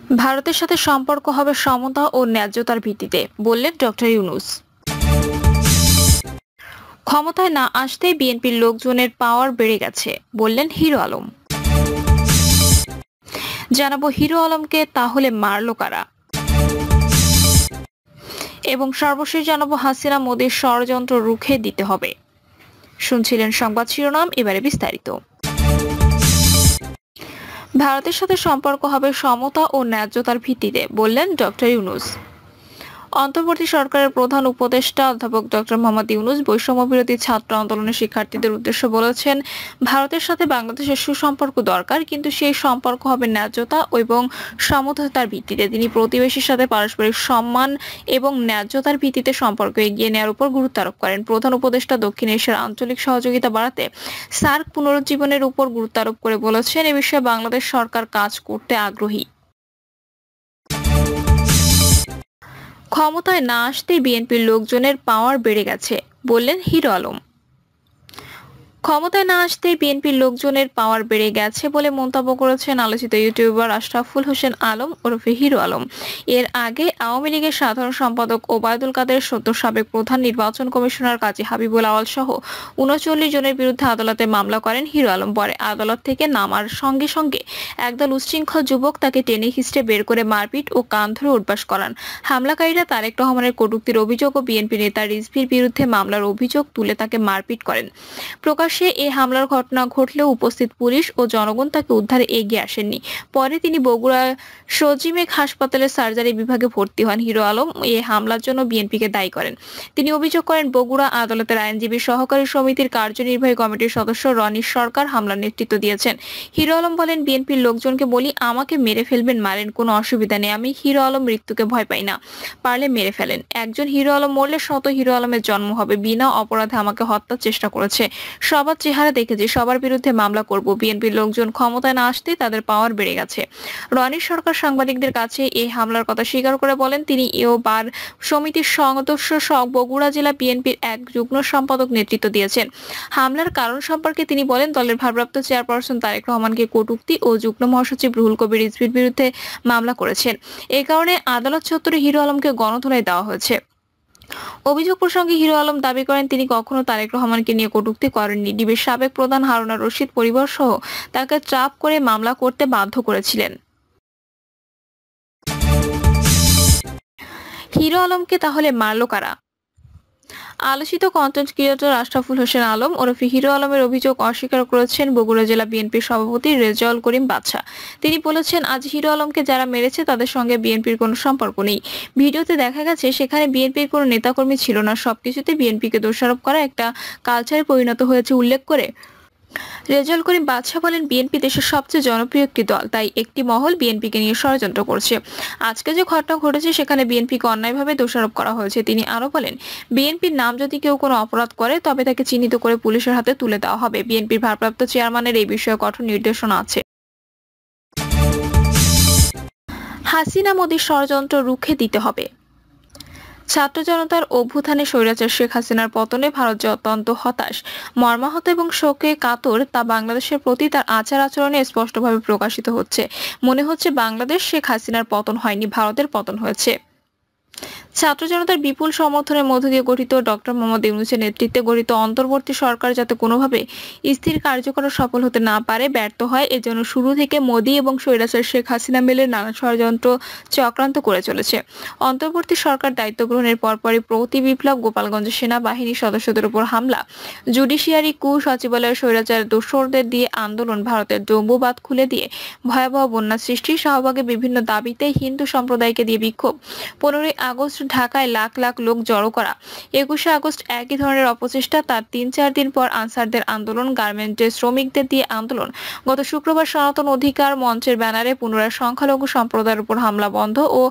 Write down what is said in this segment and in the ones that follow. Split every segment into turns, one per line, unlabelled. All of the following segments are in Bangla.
ভারতের সাথে সম্পর্ক হবে সমতা ও ন্যায্যতার ভিত্তিতে, বললেন ডক্টর ইউনূস। ক্ষমতায় না আসতেই বিএনপির লোকজনের পাওয়ার বেড়ে গেছে, বললেন হিরো আলম। জানাবো হিরো আলমকে তাহলে মারলো কারা, এবং সর্বশেষ জানাবো হাসিনা মোদীর ষড়যন্ত্র রুখে দিতে হবে। শুনছিলেন সংবাদ শিরোনাম, এবারে বিস্তারিত। ভারতের সাথে সম্পর্ক হবে সমতা ও ন্যায্যতার ভিত্তিতে, বললেন ডক্টর ইউনূস। অন্তর্বর্তী সরকারের প্রধান উপদেষ্টা অধ্যাপক ডক্টর মোহাম্মদ ইউনূস বৈষম্য বিরোধী ছাত্র আন্দোলনের শিক্ষার্থীদের উদ্দেশ্যে বলেছেন, ভারতের সাথে বাংলাদেশের সুসম্পর্ক দরকার, কিন্তু সেই সম্পর্ক হবে ন্যায্যতা এবং সমতার ভিত্তিতে। তিনি প্রতিবেশীর সাথে পারস্পরিক সম্মান এবং ন্যায্যতার ভিত্তিতে সম্পর্ক এগিয়ে নেওয়ার উপর গুরুত্ব আরোপ করেন। প্রধান উপদেষ্টা দক্ষিণ এশিয়ার আঞ্চলিক সহযোগিতা বাড়াতে সার্ক পুনরুজ্জীবনের উপর গুরুত্ব আরোপ করে বলেছেন, এ বিষয়ে বাংলাদেশ সরকার কাজ করতে আগ্রহী। ক্ষমতায় না আসতেই বিএনপির লোকজনের পাওয়ার বেড়ে গেছে, বললেন হিরো আলম। ক্ষমতায় না আসতেই বিএনপির লোকজনের পাওয়ার বেড়ে গেছে বলে মন্তব্য করেছেন আলোচিত ইউটিউবার আশরাফুল হোসেন আলম ওরফে হিরো আলম। এর আগে আওয়ামী লীগের সাধারণ সম্পাদক ওবায়দুল কাদের, সদ্য সাবেক প্রধান নির্বাচন কমিশনার কাজী হাবিবুল আওয়াল সহ ৩৯ জনের বিরুদ্ধে আদালতে মামলা করেন হিরো আলম। পরে আদালত থেকে নামার সঙ্গে সঙ্গে একদল উচ্ছৃঙ্খল যুবক তাকে টেনে হিঁচড়ে বের করে মারপিট ও কান ধরে উঠবাস করান। হামলাকারীরা তারেক রহমানের কটূক্তির অভিযোগ ও বিএনপি নেতা রিজভীর বিরুদ্ধে মামলার অভিযোগ তুলে তাকে মারপিট করেন। প্রকাশ্যে এই হামলার ঘটনা ঘটলেও উপস্থিত পুলিশ ও জনগণ তাকে উদ্ধারে এগিয়ে আসেননি। পরে তিনি বগুড়া সজিমেক হাসপাতালের সার্জারি বিভাগে ভর্তি হন। হিরো আলম এই হামলার জন্য বিএনপিকে দায়ী করেন। তিনি অভিযোগ করেন, বগুড়া আদালতের আইনজীবী সহকারী সমিতির কার্যনির্বাহী কমিটির সদস্য রনি সরকার হামলার নেতৃত্ব দিয়েছেন। হিরো আলম বলেন, বিএনপির লোকজনকে বলি, আমাকে মেরে ফেলবেন, মারেন, কোনো অসুবিধা নেই। আমি হিরো আলম মৃত্যুকে ভয় পাই না, পারলে মেরে ফেলেন। একজন হিরো আলম মরলে শত হিরো আলমের জন্ম হবে। বিনা অপরাধে আমাকে হত্যার চেষ্টা করেছে। সবার চেহারা দেখেছি, সবার বিরুদ্ধে মামলা করব। বিএনপির লোকজন ক্ষমতায় না আসতেই তাদের পাওয়ার বেড়ে গেছে। রনি সরকার সাংবাদিকদের কাছে এই হামলার কথা স্বীকার করে বলেন, তিনি এও বার সমিতির সদস্য বগুড়া জেলা বিএনপির এক যুগ্ম সম্পাদক নেতৃত্ব দিয়েছেন। হামলার কারণ সম্পর্কে তিনি বলেন, দলের ভারপ্রাপ্ত চেয়ারপারসন তারেক রহমানকে কটূক্তি ও যুগ্ম মহাসচিব রুহুল কবির রিজভীর বিরুদ্ধে মামলা করেছেন। এ কারণে আদালত চত্বরে হিরো আলমকে গণধোলাই দেওয়া হয়েছে। অভিযোগ প্রসঙ্গে হিরো আলম দাবি করেন, তিনি কখনো তারেক রহমানকে নিয়ে কটূক্তি করেননি। ডিবির সাবেক প্রধান হারুন আর রশিদ পরিবার সহ তাকে চাপ করে মামলা করতে বাধ্য করেছিলেন। হিরো আলমকে তাহলে মারলো কারা? আলোচিত কন্টেন্ট ক্রিয়েটর আশরাফুল হোসেন আলম ওরফে হিরো আলমের অভিযোগ অস্বীকার করেছেন বগুড়া জেলা বিএনপির সভাপতি রেজাউল করিম বাদশা। তিনি বলেছেন, আজ হিরো আলমকে যারা মেরেছে তাদের সঙ্গে বিএনপির কোনো সম্পর্ক নেই। ভিডিওতে দেখা গেছে সেখানে বিএনপির কোনো নেতাকর্মী ছিল না। সবকিছুতে বিএনপিকে দোষারোপ করা একটা কালচারে পরিণত হয়েছে উল্লেখ করে রেজাউল করিম বাদশা বলেন, বিএনপি দেশের সবচেয়ে জনপ্রিয় একটি দল, তাই একটি মহল বিএনপিকে নিয়ে ষড়যন্ত্র করছে। আজকে যে ঘটনা ঘটেছে সেখানে বিএনপিকে অন্যায়ভাবে দোষারোপ করা হয়েছে। তিনি আরো বলেন, বিএনপির নাম যদি কেউ কোনো অপরাধ করে তবে তাকে চিহ্নিত করে পুলিশের হাতে তুলে দেওয়া হবে। বিএনপির ভারপ্রাপ্ত চেয়ারম্যানের এই বিষয়ে কঠোর নির্দেশনা আছে। হাসিনা মোদীর ষড়যন্ত্র রুখে দিতে হবে। ছাত্র জনতার অভ্যুত্থানে স্বৈরাচার শেখ হাসিনার পতনে ভারত যে অত্যন্ত হতাশ, মর্মাহত এবং শোকে কাতর, তা বাংলাদেশের প্রতি তার আচার আচরণে স্পষ্টভাবে প্রকাশিত হচ্ছে। মনে হচ্ছে বাংলাদেশ শেখ হাসিনার পতন হয়নি, ভারতের পতন হয়েছে। ছাত্র জনতার বিপুল সমর্থনের মধ্য দিয়ে গঠিত ডক্টর মোহাম্মদ ইউনূসের নেতৃত্বে গঠিত অন্তর্বর্তী সরকার যাতে কোনোভাবে স্থির কার্যকর সফল হতে না পারে, ব্যর্থ হয়, এজন্য শুরু থেকে মোদী এবং স্বৈরাচার শেখ হাসিনা মিলে নানা ষড়যন্ত্র চক্রান্ত করে চলেছে। অন্তর্বর্তী সরকার দায়িত্ব গ্রহণের পরপরই প্রতি বিপ্লব, গোপালগঞ্জে সেনাবাহিনীর সদস্যদের উপর হামলা, জুডিশিয়ারি কু, সচিবালয়ের স্বৈরাচার দোসরদের দিয়ে আন্দোলন, ভারতের জম্বুবাদ খুলে দিয়ে ভয়াবহ বন্যা সৃষ্টি, শাহবাগে বিভিন্ন দাবিতে হিন্দু সম্প্রদায়কে দিয়ে বিক্ষোভ, 15ই আগস্ট ঢাকায় লাখ লাখ লোক জড়ো করা, 21শে আগস্ট একই ধরনের অপচেষ্টা, তার 3-4 দিন পর আনসারদের আন্দোলন, গার্মেন্টের শ্রমিকদের দিয়ে আন্দোলন, গত শুক্রবার সনাতন অধিকার মঞ্চের ব্যানারে পুনরায় সংখ্যালঘু সম্প্রদায়ের উপর হামলা বন্ধ ও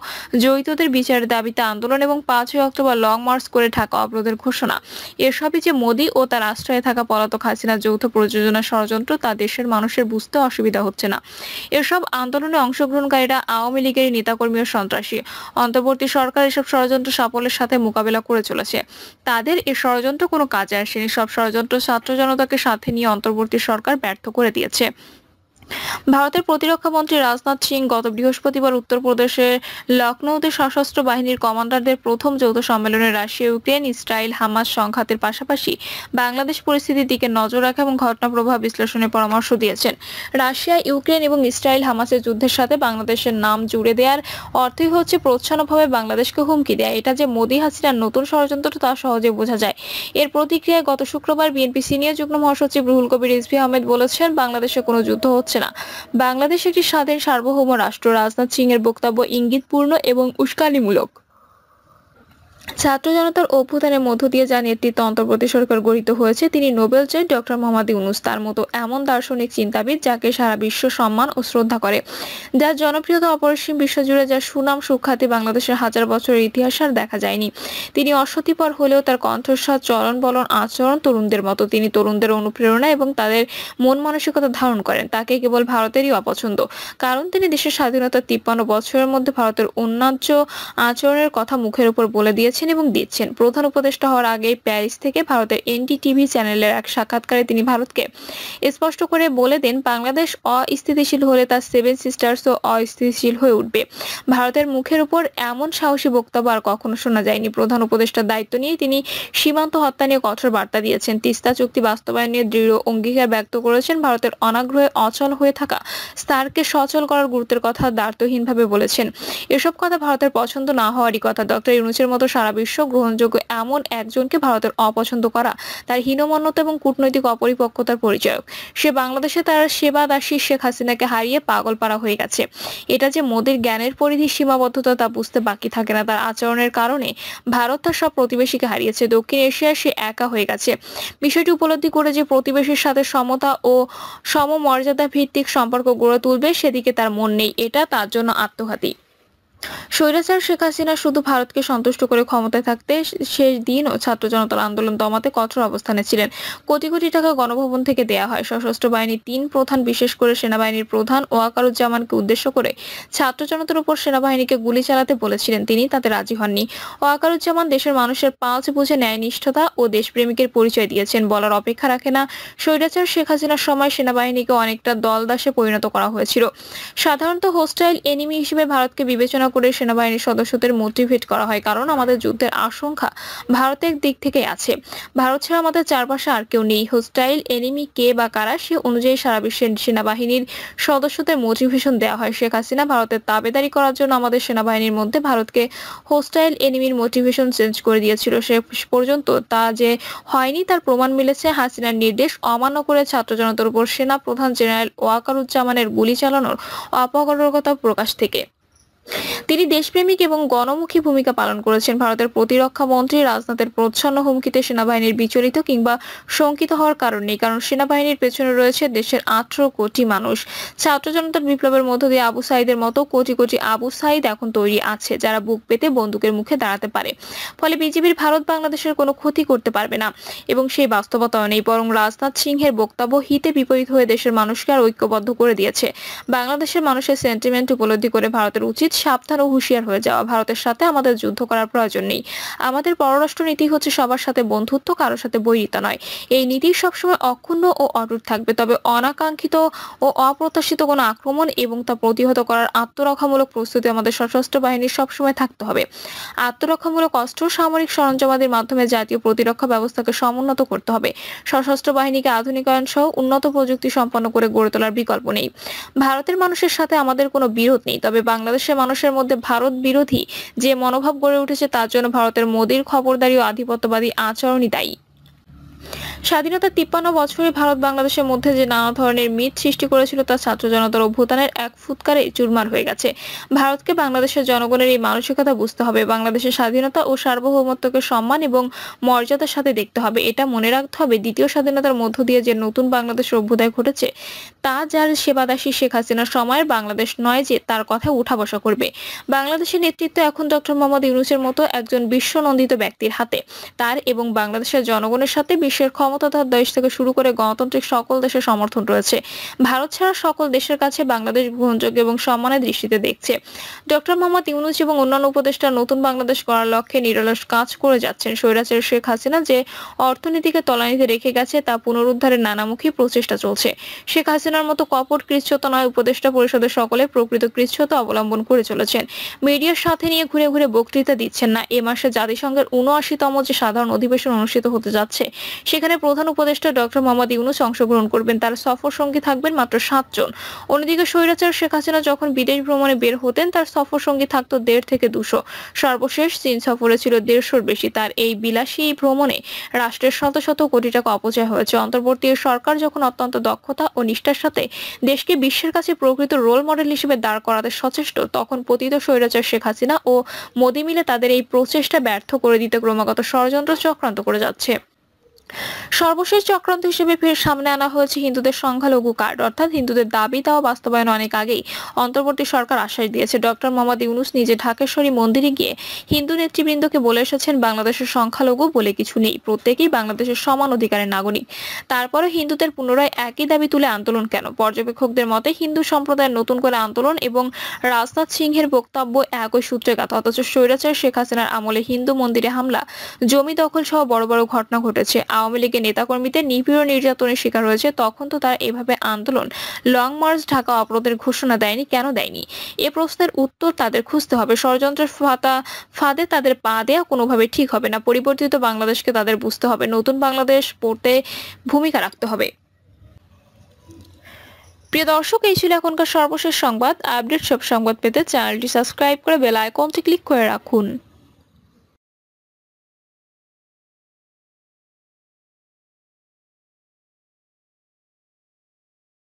জড়িতদের বিচারের দাবিতে আন্দোলন এবং 5ই অক্টোবর লং মার্চ করে ঢাকা অবরোধের ঘোষণা। এসবই যে মোদী ও তার আশ্রয়ে থাকা পলাতক হাসিনার যৌথ প্রযোজনা ষড়যন্ত্র, তা দেশের মানুষের বুঝতে অসুবিধা হচ্ছে না। এসব আন্দোলনে অংশগ্রহণকারীরা আওয়ামী লীগের নেতাকর্মী ও সন্ত্রাসী। অন্তর্বর্তী সরকার এসব ষড়যন্ত্র সাফল্যের সাথে মোকাবেলা করে চলেছে। তাদের এই ষড়যন্ত্র কোনো কাজে আসেনি। সব ষড়যন্ত্র ছাত্র জনতাকে সাথে নিয়ে অন্তর্বর্তী সরকার ব্যর্থ করে দিয়েছে। ভারতের প্রতিরক্ষা মন্ত্রী রাজনাথ সিং গত বৃহস্পতিবার উত্তরপ্রদেশের লখনৌতে সশস্ত্র বাহিনীর কমান্ডারদের প্রথম যৌথ সম্মেলনে রাশিয়া, ইউক্রেন, ইসরায়েল, হামাস সংঘাতের পাশাপাশি বাংলাদেশ পরিস্থিতির দিকে নজর রাখা এবং ঘটনা প্রবাহ বিশ্লেষণের পরামর্শ দিয়েছেন। রাশিয়া, ইউক্রেন এবং ইসরায়েল হামাসের যুদ্ধের সাথে বাংলাদেশের নাম জুড়ে দেওয়ার অর্থই হচ্ছে প্রচ্ছন্নভাবে বাংলাদেশকে হুমকি দেয়া। এটা যে মোদি হাসিনার নতুন ষড়যন্ত্র তা সহজে বোঝা যায়। এর প্রতিক্রিয়ায় গত শুক্রবার বিএনপি সিনিয়র যুগ্ম মহাসচিব রুহুল কবির রিজভী আহমেদ বলেছেন, বাংলাদেশে কোনো যুদ্ধ হচ্ছে না। বাংলাদেশ একটি স্বাধীন সার্বভৌম রাষ্ট্র। রাজনাথ সিং এর বক্তব্য ইঙ্গিতপূর্ণ এবং উস্কানিমূলক। ছাত্র জনতার অভ্যুত্থানের মধ্য দিয়ে যার নেতৃত্ব অন্তর্বর্তী সরকার গঠিত হয়েছে তিনি নোবেল জয়ী ডক্টর মোহাম্মদ ইউনূস, তার মতো এমন দার্শনিক চিন্তাবিদ যাকে সারা বিশ্ব সম্মান ও শ্রদ্ধা করে, যার জনপ্রিয়তা অপরিসীম, বিশ্বজুড়ে যার সুনাম সুখ্যাতি বাংলাদেশের হাজার বছরের ইতিহাস আর দেখা যায়নি। তিনি অসতিপর হলেও তার কণ্ঠস্বর, চলন বলন, আচরণ তরুণদের মতো। তিনি তরুণদের অনুপ্রেরণা এবং তাদের মন মানসিকতা ধারণ করেন। তাকে কেবল ভারতেরই অপছন্দ, কারণ তিনি দেশের স্বাধীনতার 53 বছরের মধ্যে ভারতের অন্যায্য আচরণের কথা মুখের উপর বলে দিয়েছেন এবং দিচ্ছেন। প্রধান উপদেষ্টা হওয়ার আগে প্যারিস থেকে ভারতের এনডিটিভি চ্যানেলের এক সাক্ষাৎকারে তিনি ভারতকে স্পষ্ট করে বলে দেন, বাংলাদেশ অস্থিতিশীল হলে তার সেভেন সিস্টার্সও অস্থিতিশীল হয়ে উঠবে। ভারতের মুখের উপর এমন সাহসী বক্তব্য আর কখনো শোনা যায়নি। প্রধান উপদেষ্টার দায়িত্ব নিয়ে তিনি সীমান্ত হত্যা নিয়ে কঠোর বার্তা দিয়েছেন। তিস্তা চুক্তি বাস্তবায়ন নিয়ে দৃঢ় অঙ্গীকার ব্যক্ত করেছেন। ভারতের অনাগ্রহে অচল হয়ে থাকা স্থারকে সচল করার গুরুত্বের কথা দ্ব্যর্থহীনভাবে বলেছেন। এসব কথা ভারতের পছন্দ না হওয়ারই কথা। ডক্টর ইউনূসের মতো সারা বিশ্ব গ্রহণযোগ্য এমন একজনকে ভারতের অপছন্দ করা তার হীনমন্যতা এবং কূটনৈতিক অপরিপক্কতার পরিচয়। সে বাংলাদেশে তার সেবা দাসী শেখ হাসিনাকে হারিয়ে পাগলপাড়া হয়ে গেছে। এটা যে মোদির জ্ঞানের পরিধি সীমাবদ্ধতা তা বুঝতে বাকি থাকে না। তার আচরণের কারণে ভারত তার সব প্রতিবেশীকে হারিয়েছে। দক্ষিণ এশিয়ায় সে একা হয়ে গেছে। বিষয়টি উপলব্ধি করে যে প্রতিবেশীর সাথে সমতা ও সমমর্যাদা ভিত্তিক সম্পর্ক গড়ে তুলবে সেদিকে তার মন নেই। এটা তার জন্য আত্মঘাতী। স্বৈরাচার শেখ হাসিনা শুধু ভারতকে সন্তুষ্ট করে ক্ষমতায় থাকতে শেষ দিনও ছাত্র জনতার আন্দোলন দমাতে কঠোর অবস্থানে ছিলেন। কোটি কোটি টাকা গণভবন থেকে দেয়া হয়। সশস্ত্র বাহিনীর 3 প্রধান, বিশেষ করে সেনাবাহিনীর প্রধান ওয়াকারুজ্জামানকে উদ্দেশ্য করে ছাত্র জনতার উপর সেনাবাহিনীকে গুলি চালাতে বলেছিলেন। তিনি তাতে রাজি হননি। ওয়াকারুজ্জামান দেশের মানুষের পালস বুঝে ন্যায়নিষ্ঠতা ও দেশপ্রেমিকের পরিচয় দিয়েছেন। বলার অপেক্ষা রাখে না, স্বৈরাচার শেখ হাসিনার সময় সেনাবাহিনীকে অনেকটা দলদাসে পরিণত করা হয়েছিল। সাধারণত হোস্টাইল এনিমি হিসেবে ভারতকে বিবেচনা করে সেনাবাহিনীর সদস্যদের মোটিভেট করা হয়, কারণ আমাদের যুদ্ধের আশঙ্কা ভারতের দিক থেকে আছে। ভারত ছাড়া আমাদের চারপাশে আর কেউ নেই। হোস্টাইল এনিমি কে বা কারা সে অনুযায়ী সারা বিশ্বের সেনাবাহিনীর সদস্যদের মোটিভেশন দেওয়া হয়। শেখ হাসিনা ভারতের তাবেদারি করার জন্য আমাদের সেনাবাহিনীর মধ্যে ভারতকে হোস্টাইল এনিমির মোটিভেশন চেঞ্জ করে দিয়েছিল। শেষ পর্যন্ত তা যে হয়নি তার প্রমাণ মিলেছে হাসিনার নির্দেশ অমান্য করে ছাত্র জনতার উপর সেনা প্রধান জেনারেল ওয়াকারুজ্জামানের গুলি চালানোর অপারগতা প্রকাশ থেকে। তিনি দেশপ্রেমিক এবং গণমুখী ভূমিকা পালন করেছেন। ভারতের প্রতিরক্ষা মন্ত্রী রাজনাথের প্রচ্ছন্ন হুমকিতে সেনাবাহিনীর বিচলিত কিংবা শঙ্কিত হওয়ার কারণ নেই, কারণ সেনাবাহিনীর পেছনে রয়েছে দেশের 18 কোটি মানুষ। ছাত্র জনতার বিপ্লবের মধ্য দিয়ে আবু সাইদের মতো কোটি কোটি আবু সাইদ এখন তৈরি আছে, যারা বুক পেতে বন্দুকের মুখে দাঁড়াতে পারে। ফলে বিজেপির ভারত বাংলাদেশের কোনো ক্ষতি করতে পারবে না এবং সেই বাস্তবতাও নেই। বরং রাজনাথ সিংহের বক্তব্য হিতে বিপরীত হয়ে দেশের মানুষকে আর ঐক্যবদ্ধ করে দিয়েছে। বাংলাদেশের মানুষের সেন্টিমেন্ট উপলব্ধি করে ভারতের উচিত সাবধান ও হুঁশিয়ার হয়ে যাওয়া। ভারতের সাথে আমাদের যুদ্ধ করার প্রয়োজন নেই। আমাদের পররাষ্ট্র নীতি হচ্ছে সবার সাথে বন্ধুত্ব, কারোর সাথে বৈরিতা নয়। এই নীতি সবসময় অক্ষুণ্ণ ও অটুট থাকবে। তবে অনাকাঙ্ক্ষিত ও অপ্রত্যাশিত কোনো আক্রমণ এবং তা প্রতিহত করার আত্মরক্ষামূলক প্রস্তুতি আমাদের সশস্ত্র বাহিনীর সবসময় থাকতে হবে। আত্মরক্ষামূলক অস্ত্র, সামরিক সরঞ্জামাদির মাধ্যমে জাতীয় প্রতিরক্ষা ব্যবস্থাকে সমুন্নত করতে হবে। সশস্ত্র বাহিনীকে আধুনিকায়ন সহ উন্নত প্রযুক্তি সম্পন্ন করে গড়ে তোলার বিকল্প নেই। ভারতের মানুষের সাথে আমাদের কোনো বিরোধ নেই, তবে বাংলাদেশের মানুষের মধ্যে ভারত বিরোধী যে মনোভাব গড়ে উঠেছে তার জন্য ভারতের মোদির খবরদারি ও আধিপত্যবাদী আচরণই দায়ী। স্বাধীনতার 53 বছরে ভারত বাংলাদেশের মধ্যে যে নানা ধরনের মিথ সৃষ্টি করেছিল তা ছাত্র জনতার অভ্যুত্থানের এক ফুৎকারে চুরমার হয়ে গেছে। ভারতকে বাংলাদেশের জনগণের এই মানসিকতা বুঝতে হবে। বাংলাদেশের স্বাধীনতা ও সার্বভৌমত্বকে সম্মান এবং মর্যাদার সাথে দেখতে হবে। এটা মনে রাখতে হবে, দ্বিতীয় স্বাধীনতার মধ্য দিয়ে যে নতুন বাংলাদেশের অভ্যুদয় ঘটেছে তা যার সেবাদাসী শেখ হাসিনার সময়ের বাংলাদেশ নয় যে তার কথা উঠা বসা করবে। বাংলাদেশের নেতৃত্ব এখন ডক্টর মোহাম্মদ ইউনূসের মতো একজন বিশ্বনন্দিত ব্যক্তির হাতে। তার এবং বাংলাদেশের জনগণের সাথে বিশ্বের বিশ্বের ক্ষমতাধর দেশ থেকে শুরু করে গণতান্ত্রিক সকল দেশের সমর্থন রয়েছে। ভারত ছাড়া সকল দেশের কাছে বাংলাদেশ গ্রহণযোগ্য এবং সম্মানের দৃষ্টিতে দেখছে। ডক্টর মোহাম্মদ ইউনূস এবং অন্যান্য উপদেষ্টা নতুন বাংলাদেশ গড়ার লক্ষ্যে নিরলস কাজ করে যাচ্ছেন। স্বৈরাচার শেখ হাসিনা যে অর্থনীতিকে তলানিতে রেখে গেছে তা পুনরুদ্ধারের নানামুখী প্রচেষ্টা চলছে। শেখ হাসিনার মতো কপট কৃচ্ছ্রতা নয়, উপদেষ্টা পরিষদের সকলে প্রকৃত কৃচ্ছ্রতা অবলম্বন করে চলেছেন। মিডিয়ার সাথে নিয়ে ঘুরে ঘুরে বক্তৃতা দিচ্ছেন না। এ মাসে জাতিসংঘের ৭৯তম যে সাধারণ অধিবেশন অনুষ্ঠিত হতে যাচ্ছে, সেখানে প্রধান উপদেষ্টা ডক্টর মোহাম্মদ ইউনূস অংশগ্রহণ করবেন। তার সফর সঙ্গী থাকবেন মাত্র ৭ জন। অন্যদিকে স্বৈরাচার শেখ হাসিনা যখন বিদেশ ভ্রমণে বের হতেন, তার সফর সঙ্গী থাকতো ১৫০ থেকে ২০০। সর্বশেষ চীন সফরে ছিল ১৫০-র বেশি। তার এই বিলাসী ভ্রমণে রাষ্ট্রের শত শত কোটি টাকা অপচয় হয়েছে। অন্তর্বর্তী সরকার যখন অত্যন্ত দক্ষতা ও নিষ্ঠার সাথে দেশকে বিশ্বের কাছে প্রকৃত রোল মডেল হিসেবে দাঁড় করাতে সচেষ্ট, তখন পতিত স্বৈরাচার শেখ হাসিনা ও মোদি মিলে তাদের এই প্রচেষ্টা ব্যর্থ করে দিতে ক্রমাগত ষড়যন্ত্র চক্রান্ত করে যাচ্ছে। সর্বশেষ চক্রান্ত হিসেবে ফের সামনে আনা হয়েছে হিন্দুদের সংখ্যালঘু কার্ড, অর্থাৎ হিন্দুদের দাবি দেওয়া বাস্তবায়ন অনেক আগেই অন্তর্বর্তী সরকার আশ্বাস দিয়েছে। ডক্টর মোহাম্মদ ইউনূস নিজে ঢাকেশ্বরী মন্দিরে গিয়ে হিন্দু নেতৃবৃন্দকে বলে এসেছেন, বাংলাদেশের সংখ্যালঘু বলে কিছু নেই, প্রত্যেকেই বাংলাদেশের সমান অধিকারের নাগরিক। তারপরে হিন্দুদের পুনরায় একই দাবি তুলে আন্দোলন কেন? পর্যবেক্ষকদের মতে হিন্দু সম্প্রদায়ের নতুন করে আন্দোলন এবং রাজনাথ সিংহের বক্তব্য একই সূত্রে গাঁথা। অথচ স্বৈরাচার শেখ হাসিনার আমলে হিন্দু মন্দিরে হামলা, জমি দখল সহ বড় বড় ঘটনা ঘটেছে। আওয়ামী লীগের নেতাকর্মীদের নিপীড় নির্যাতনের শিকার হয়েছে। তখন তো তারা এভাবে আন্দোলন, লং মার্চ, ঢাকা অবরোধের ঘোষণা দেয়নি। কেন দেয়নি? এ প্রশ্নের উত্তর তাদের খুঁজতে হবে। ষড়যন্ত্রের ফাঁদে তাদের পা দেয়া কোনোভাবে ঠিক হবে না। পরিবর্তিত বাংলাদেশকে তাদের বুঝতে হবে, নতুন বাংলাদেশ পড়তে ভূমিকা রাখতে হবে। প্রিয় দর্শক, এই ছিল এখনকার সর্বশেষ সংবাদ। আপডেট সব সংবাদ পেতে চ্যানেলটি সাবস্ক্রাইব করে বেল আইকনটি ক্লিক করে রাখুন।